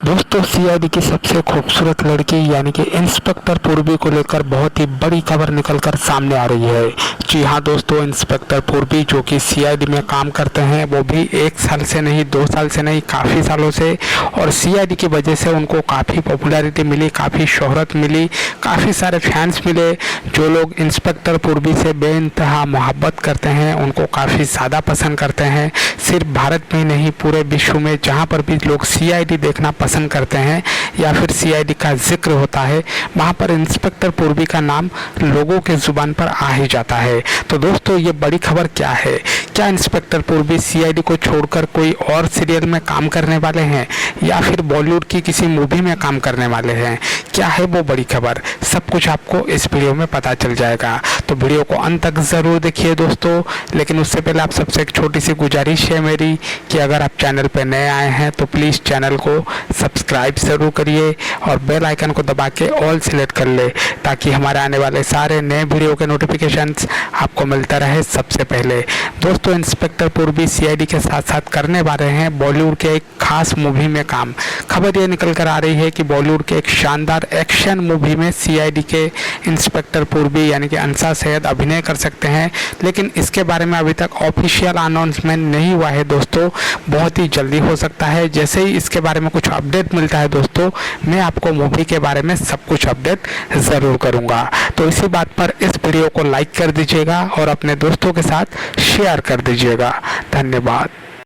दोस्तों सीआईडी की सबसे खूबसूरत लड़की यानी कि इंस्पेक्टर पूर्वी को लेकर बहुत ही बड़ी खबर निकलकर सामने आ रही है। जी हाँ दोस्तों, इंस्पेक्टर पूर्वी जो कि सीआईडी में काम करते हैं, वो भी 1 साल से नहीं, 2 साल से नहीं, काफ़ी सालों से। और सीआईडी की वजह से उनको काफ़ी पॉपुलैरिटी मिली, काफ़ी शोहरत मिली, काफ़ी सारे फैंस मिले। जो लोग इंस्पेक्टर पूर्वी से बेइंतहा मोहब्बत करते हैं, उनको काफ़ी ज़्यादा पसंद करते हैं। सिर्फ भारत में नहीं, पूरे विश्व में जहाँ पर भी लोग सीआईडी देखना पसंद करते हैं या फिर सीआईडी का जिक्र होता है, वहाँ पर इंस्पेक्टर पूर्वी का नाम लोगों के जुबान पर आ ही जाता है। तो दोस्तों, ये बड़ी खबर क्या है? क्या इंस्पेक्टर पूर्वी सीआईडी को छोड़कर कोई और सीरियल में काम करने वाले हैं या फिर बॉलीवुड की किसी मूवी में काम करने वाले हैं? क्या है वो बड़ी खबर? सब कुछ आपको इस वीडियो में पता चल जाएगा, तो वीडियो को अंत तक ज़रूर देखिए दोस्तों। लेकिन उससे पहले आप सबसे एक छोटी सी गुजारिश है मेरी कि अगर आप चैनल पर नए आए हैं तो प्लीज़ चैनल को सब्सक्राइब ज़रूर करिए और बेल आइकन को दबा के ऑल सेलेक्ट कर ले, ताकि हमारे आने वाले सारे नए वीडियो के नोटिफिकेशंस आपको मिलता रहे सबसे पहले। दोस्तों, इंस्पेक्टर पूर्वी सीआईडी के साथ साथ करने वाले हैं बॉलीवुड के एक खास मूवी में काम। खबर ये निकल कर आ रही है कि बॉलीवुड के एक शानदार एक्शन मूवी में सीआईडी के इंस्पेक्टर पूर्वी यानी कि अंसा सैयद अभिनय कर सकते हैं, लेकिन इसके बारे में अभी तक ऑफिशियल अनाउंसमेंट नहीं हुआ है दोस्तों। बहुत ही जल्दी हो सकता है। जैसे ही इसके बारे में कुछ अपडेट मिलता है दोस्तों, मैं आपको मूवी के बारे में सब कुछ अपडेट ज़रूर करूंगा। तो इसी बात पर इस वीडियो को लाइक कर दीजिएगा और अपने दोस्तों के साथ शेयर कर दीजिएगा। धन्यवाद।